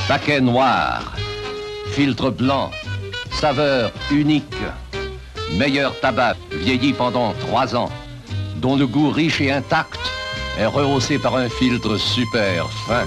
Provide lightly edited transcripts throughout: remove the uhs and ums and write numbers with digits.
Paquet noir, filtre blanc, saveur unique, meilleur tabac vieilli pendant 3 ans, dont le goût riche et intact est rehaussé par un filtre super fin.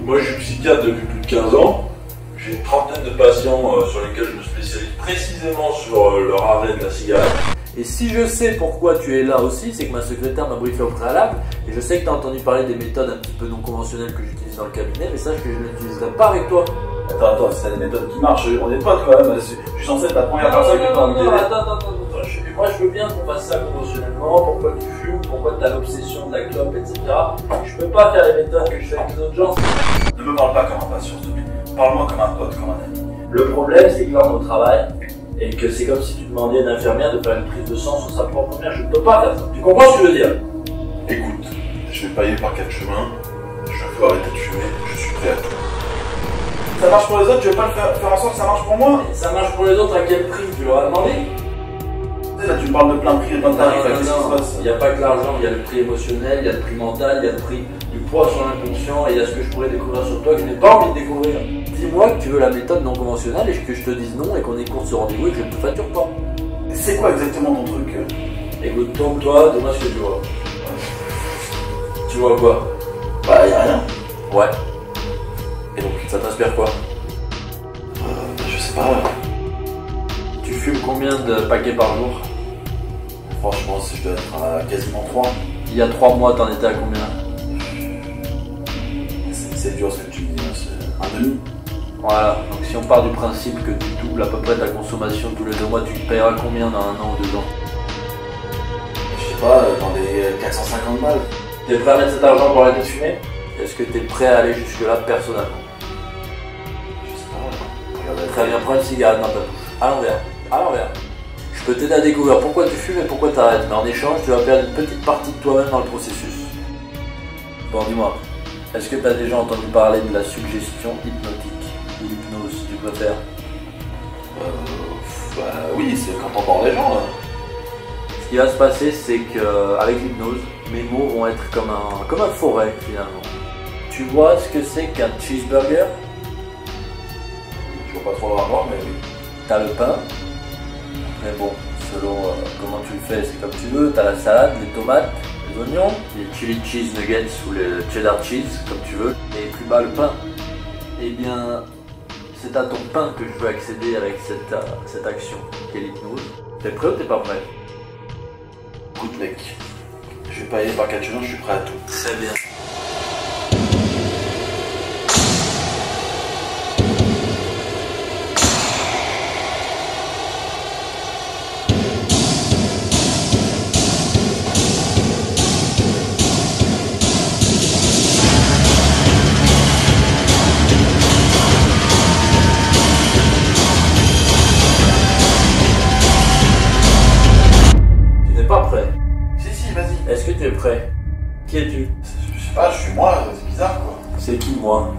Moi, je suis psychiatre depuis plus de 15 ans. J'ai une trentaine de patients sur lesquels je me spécialise précisément sur leur arrêt de la cigarette. Et si je sais pourquoi tu es là aussi, c'est que ma secrétaire m'a briefé au préalable et je sais que tu as entendu parler des méthodes un petit peu non conventionnelles que j'utilise dans le cabinet, mais sache que je ne l'utiliserai pas avec toi. Attends, c'est des méthodes qui marchent, on est potes quand même, je suis censé être la première personne qui peut m'aider. Attends, moi je veux bien qu'on fasse ça conventionnellement, pourquoi tu fumes, pourquoi tu as l'obsession de la clope, etc. Je peux pas faire les méthodes que je fais avec les autres gens. Ne me parle pas comme un patient, s'il te plaît. Parle-moi comme un pote, comme un ami. Le problème c'est que là on est au travail et que c'est comme si tu demandais à une infirmière de faire une prise de sang sur sa propre mère, je ne peux pas faire ça. Tu comprends ce que je veux dire? Écoute, je vais pas y aller par 4 chemins. Je veux arrêter de fumer, je suis prêt à tout. Ça marche pour les autres, tu veux pas le faire en sorte que ça marche pour moi? Et ça marche pour les autres à quel prix? Tu leur as demandé? Là, tu me parles de plein de prix et de plein de tarifs, qu'est-ce qui se passe? Il n'y a pas que l'argent, il y a le prix émotionnel, il y a le prix mental, il y a le prix du poids sur l'inconscient et il y a ce que je pourrais découvrir sur toi que je n'ai pas envie de découvrir. Dis-moi que tu veux la méthode non conventionnelle et que je te dise non et qu'on écoute ce rendez-vous et que je ne te facture pas. C'est quoi exactement ton truc? Écoute, tourne-toi, dis-moi ce que tu vois. Tu vois quoi? Bah, y'a rien. Ouais. Et donc, ça t'inspire quoi? Je sais pas. Tu fumes combien de paquets par jour? Franchement, si je dois être à quasiment 3. Il y a 3 mois, t'en étais à combien? C'est dur ce que tu me dis, c'est un demi. Voilà, donc si on part du principe que tu doubles à peu près ta consommation tous les 2 mois, tu te payeras combien dans 1 an ou 2 ans? Je sais pas, dans des 450 balles. T'es prêt à mettre cet argent pour arrêter de fumer? Est-ce que t'es prêt à aller jusque-là personnellement? Je sais pas, regardez. Très bien, prends une cigarette dans ta bouche. À l'envers, à l'envers. Je peux t'aider à découvrir pourquoi tu fumes et pourquoi tu arrêtes, mais en échange, tu vas perdre une petite partie de toi-même dans le processus. Bon, dis-moi, est-ce que tu as déjà entendu parler de la suggestion hypnotique ou l'hypnose, tu préfères? Bah oui, c'est quand on parle les gens, là. Ce qui va se passer, c'est qu'avec l'hypnose, mes mots vont être comme un forêt, finalement. Tu vois ce que c'est qu'un cheeseburger? Je vois pas trop le rapport, mais oui. T'as le pain. Mais bon, selon comment tu le fais, c'est comme tu veux. T'as la salade, les tomates, les oignons, les chili cheese nuggets ou les cheddar cheese, comme tu veux. Et plus bas, le pain. Eh bien, c'est à ton pain que je veux accéder avec cette action, qui est l'hypnose. T'es prêt ou t'es pas prêt? Écoute mec, je vais pas y aller par 4 chemins, je suis prêt à tout. Très bien. Est-ce que tu es prêt? Qui es-tu? Je sais pas, je suis moi, c'est bizarre quoi. C'est qui moi?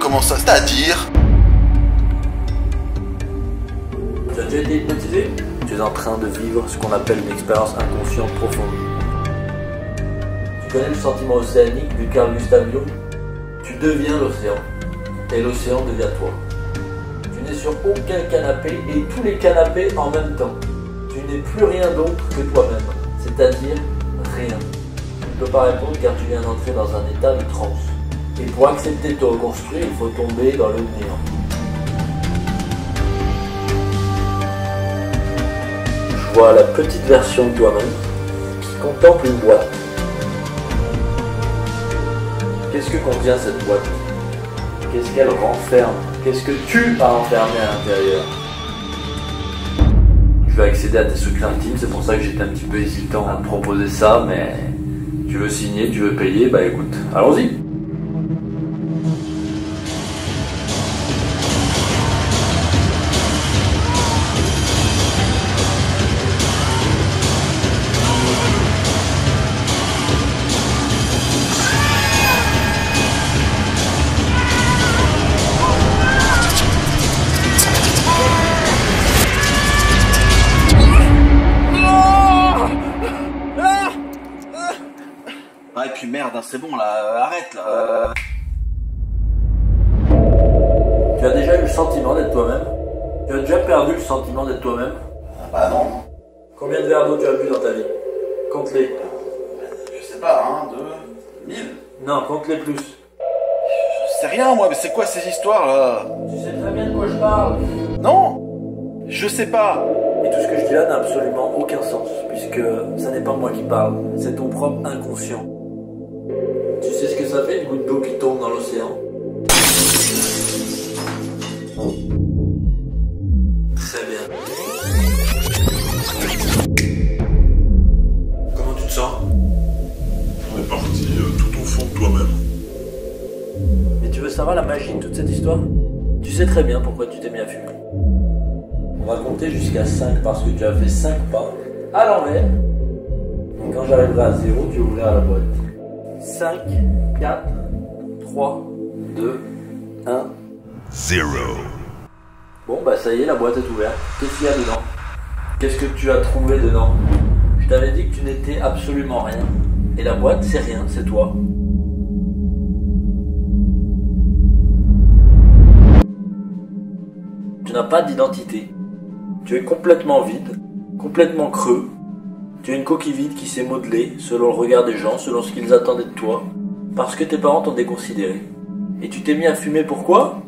Comment ça, c'est-à-dire? Tu as déjà été hypnotisé? Tu es en train de vivre ce qu'on appelle une expérience inconsciente profonde. Tu connais le sentiment océanique de Carl Gustav Jung? Tu deviens l'océan, et l'océan devient toi. Tu n'es sur aucun canapé, et tous les canapés en même temps. Tu n'es plus rien d'autre que toi-même, c'est-à-dire rien. Tu ne peux pas répondre car tu viens d'entrer dans un état de transe. Et pour accepter de te reconstruire, il faut tomber dans le néant. Je vois la petite version de toi-même qui contemple une boîte. Qu'est-ce que contient cette boîte? Qu'est-ce qu'elle renferme? Qu'est-ce que tu as enfermé à l'intérieur? Je veux accéder à tes secrets intimes, c'est pour ça que j'étais un petit peu hésitant à te proposer ça, mais tu veux signer, tu veux payer, bah écoute, allons-y. Ah, et puis merde, hein, c'est bon là, arrête là. Tu as déjà eu le sentiment d'être toi-même? Tu as déjà perdu le sentiment d'être toi-même? Bah non. Combien de verres d'eau tu as bu dans ta vie? Compte-les. Je sais pas, hein, 2 1000. Non, compte-les plus. Je sais rien moi, mais c'est quoi ces histoires là? Tu sais très bien de quoi je parle. Non, je sais pas. Et tout ce que je dis là n'a absolument aucun sens, puisque ça n'est pas moi qui parle, c'est ton propre inconscient. Tu sais ce que ça fait, une goutte d'eau qui tombe dans l'océan? Très bien. Comment tu te sens? On est parti tout au fond de toi-même. Mais tu veux savoir la magie de toute cette histoire? Tu sais très bien pourquoi tu t'es mis à fumer. On va compter jusqu'à 5 parce que tu as fait 5 pas à l'envers. Et quand j'arriverai à 0, tu ouvriras la boîte. 5, 4, 3, 2, 1. 0. Bon bah ça y est, la boîte est ouverte. Qu'est-ce qu'il y a dedans? Qu'est-ce que tu as trouvé dedans? Je t'avais dit que tu n'étais absolument rien. Et la boîte, c'est rien, c'est toi. Tu n'as pas d'identité. Tu es complètement vide, complètement creux. Tu es une coquille vide qui s'est modelée selon le regard des gens, selon ce qu'ils attendaient de toi, parce que tes parents t'ont déconsidéré. Et tu t'es mis à fumer pourquoi?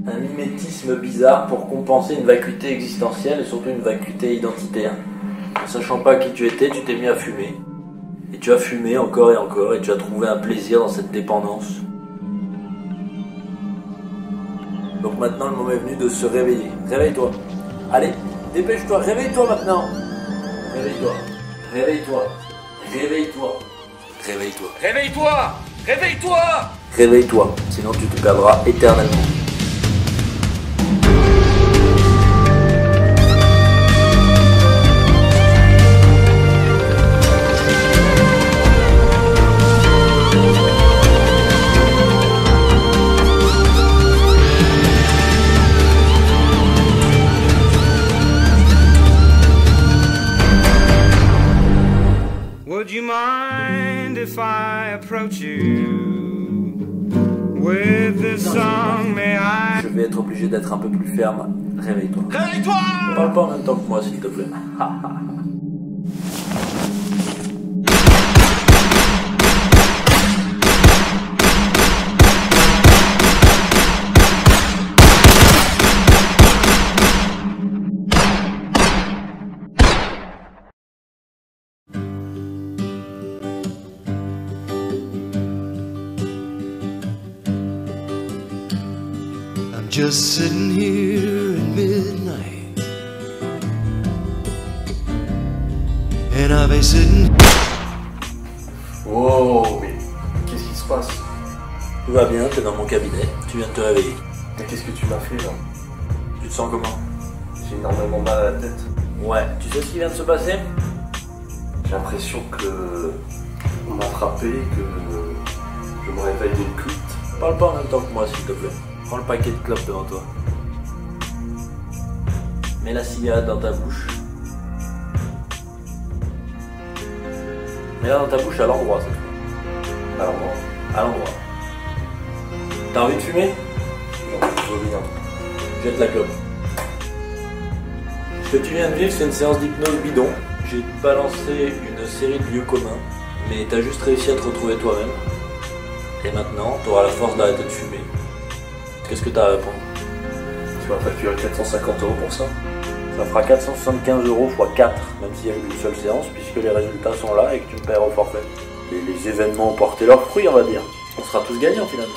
Un mimétisme bizarre pour compenser une vacuité existentielle et surtout une vacuité identitaire. Ne sachant pas qui tu étais, tu t'es mis à fumer. Et tu as fumé encore et tu as trouvé un plaisir dans cette dépendance. Donc maintenant le moment est venu de se réveiller. Réveille-toi. Allez, dépêche-toi, réveille-toi maintenant. Réveille-toi. Réveille-toi. Réveille-toi. Réveille-toi. Réveille-toi! Réveille-toi! Réveille-toi, sinon tu te perdras éternellement. Would you mind if I approach you with this song? May I? Je vais être obligé d'être un peu plus ferme. Réveille-toi. Réveille-toi! Parle pas en même temps que moi, s'il te plaît. Just sitting here at midnight, and I've been sitting. Oh, mais qu'est-ce qui se passe? Tout va bien, t'es dans mon cabinet, tu viens de te réveiller. Mais qu'est-ce que tu m'as fait là? Tu te sens comment? J'ai énormément mal à la tête. Ouais, tu sais ce qui vient de se passer? J'ai l'impression que on m'a frappé, que je me réveille d'une cuite. Parle pas en même temps que moi, s'il te plaît. Prends le paquet de clopes devant toi. Mets la cigarette dans ta bouche Mais là dans ta bouche à l'endroit cette fois. À l'endroit. À l'endroit. T'as envie de fumer? Non, je veux bien. Jette la clope. Ce que tu viens de vivre, c'est une séance d'hypnose bidon. J'ai balancé une série de lieux communs, mais t'as juste réussi à te retrouver toi-même. Et maintenant, t'auras la force d'arrêter de fumer. Qu'est-ce que t'as à répondre? Tu vas facturer 450 € pour ça? Ça fera 475 € x 4, même s'il n'y a qu'une seule séance, puisque les résultats sont là et que tu me paieras au forfait. Et les événements ont porté leurs fruits, on va dire. On sera tous gagnants finalement.